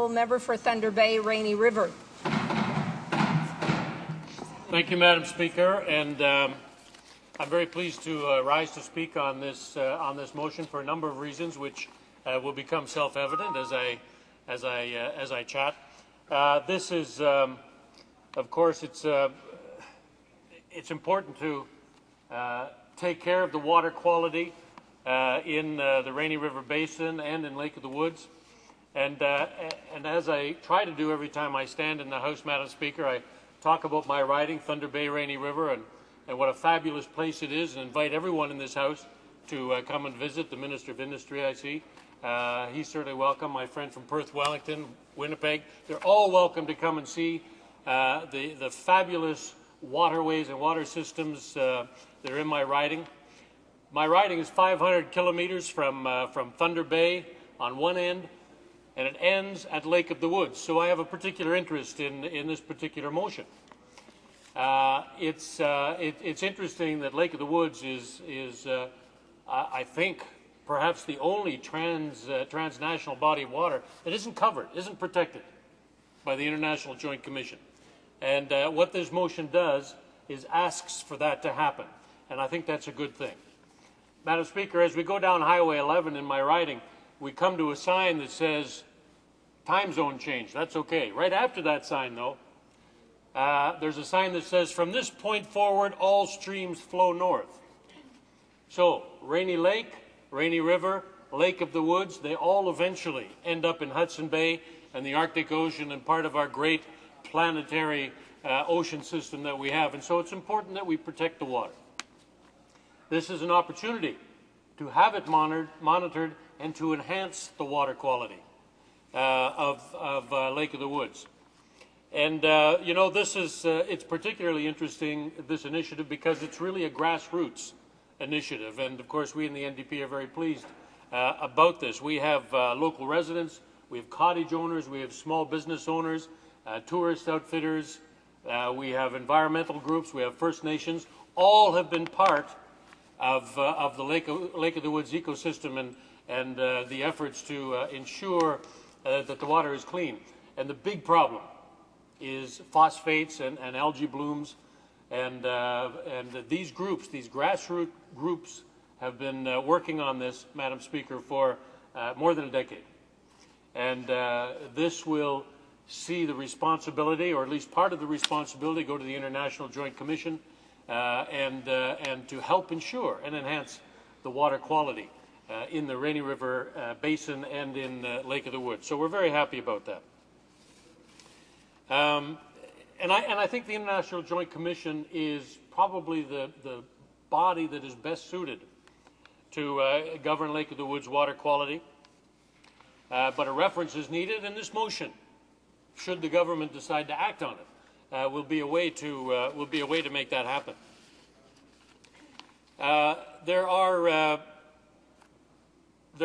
Honourable Member for Thunder Bay, Rainy River. Thank you, Madam Speaker, and I'm very pleased to rise to speak on this motion for a number of reasons, which will become self-evident as I chat. This is, of course, it's important to take care of the water quality in the Rainy River Basin and in Lake of the Woods. And as I try to do every time I stand in the House, Madam Speaker, I talk about my riding, Thunder Bay, Rainy River, and what a fabulous place it is, and invite everyone in this House to come and visit. The Minister of Industry, I see. He's certainly welcome. My friend from Perth, Wellington, Winnipeg. They're all welcome to come and see the fabulous waterways and water systems that are in my riding. My riding is 500 kilometres from Thunder Bay on one end, and it ends at Lake of the Woods. So I have a particular interest in this particular motion. It's interesting that Lake of the Woods is I think, perhaps the only transnational body of water that isn't covered, isn't protected by the International Joint Commission. And what this motion does is asks for that to happen. And I think that's a good thing. Madam Speaker, as we go down Highway 11 in my riding, we come to a sign that says time zone change. That's okay. Right after that sign, though, there's a sign that says from this point forward, all streams flow north. So Rainy Lake, Rainy River, Lake of the Woods, they all eventually end up in Hudson Bay and the Arctic Ocean and part of our great planetary ocean system that we have. And so it's important that we protect the water. This is an opportunity to have it monitored and to enhance the water quality of Lake of the Woods. And, you know, this is, it's particularly interesting, this initiative, because it's really a grassroots initiative. And, of course, we in the NDP are very pleased about this. We have local residents, we have cottage owners, we have small business owners, tourist outfitters, we have environmental groups, we have First Nations. All have been part of the Lake of the Woods ecosystem and the efforts to ensure that the water is clean. And the big problem is phosphates and algae blooms. And these groups, these grassroots groups, have been working on this, Madam Speaker, for more than a decade. And this will see the responsibility, or at least part of the responsibility, go to the International Joint Commission and to help ensure and enhance the water quality in the Rainy River Basin and in Lake of the Woods. So we're very happy about that. And I think the International Joint Commission is probably the body that is best suited to govern Lake of the Woods water quality. But a reference is needed in this motion, should the government decide to act on it. Will be a way to make that happen. There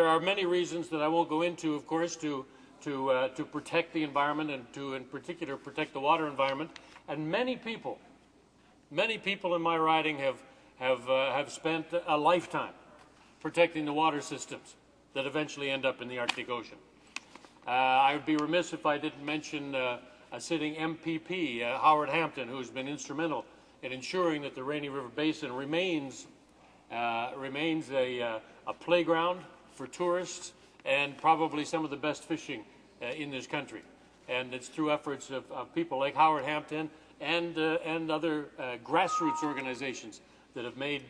are many reasons that I won't go into, of course, to protect the environment and to, in particular, protect the water environment. And many people in my riding have spent a lifetime protecting the water systems that eventually end up in the Arctic Ocean. I would be remiss if I didn't mention a sitting MPP, Howard Hampton, who has been instrumental in ensuring that the Rainy River Basin remains a playground for tourists and probably some of the best fishing in this country. And it's through efforts of people like Howard Hampton and other grassroots organizations that have made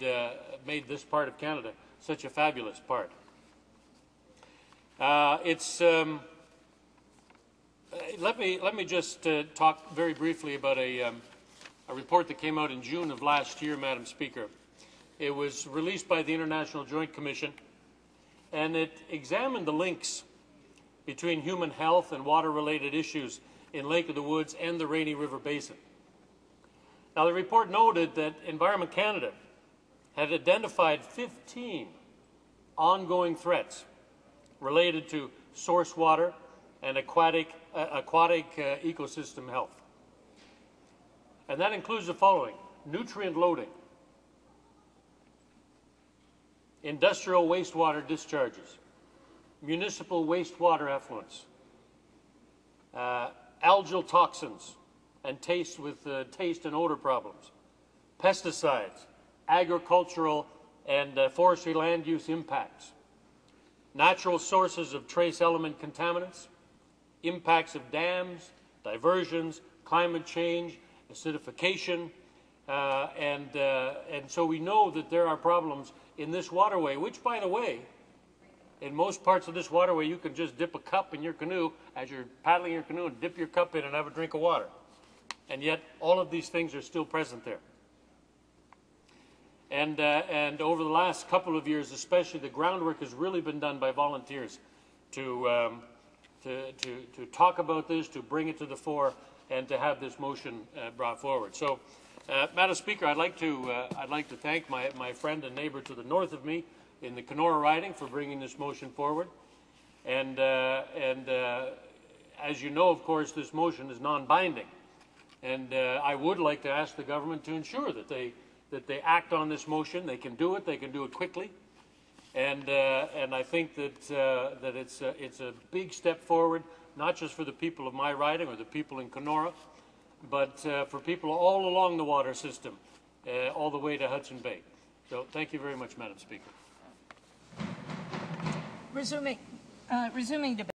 this part of Canada such a fabulous part. Let me just talk very briefly about a report that came out in June of last year, Madam Speaker. It was released by the International Joint Commission, and it examined the links between human health and water-related issues in Lake of the Woods and the Rainy River Basin. Now, the report noted that Environment Canada had identified 15 ongoing threats related to source water and aquatic ecosystem health. And that includes the following: nutrient loading, industrial wastewater discharges, municipal wastewater effluents, algal toxins and taste and odor problems, pesticides, agricultural and forestry land use impacts, natural sources of trace element contaminants, impacts of dams, diversions, climate change, acidification, and so we know that there are problems in this waterway, which, by the way, in most parts of this waterway, you can just dip a cup in your canoe as you're paddling your canoe and dip your cup in and have a drink of water. And yet, all of these things are still present there. And over the last couple of years, especially, the groundwork has really been done by volunteers to talk about this, to bring it to the fore, and to have this motion brought forward. So, Madam Speaker, I'd like to thank my friend and neighbour to the north of me in the Kenora riding for bringing this motion forward. And as you know, of course, this motion is non-binding. And I would like to ask the government to ensure that they act on this motion. They can do it quickly. And I think that it's a big step forward, not just for the people of my riding or the people in Kenora, but for people all along the water system, all the way to Hudson Bay. So thank you very much, Madam Speaker. Resuming debate.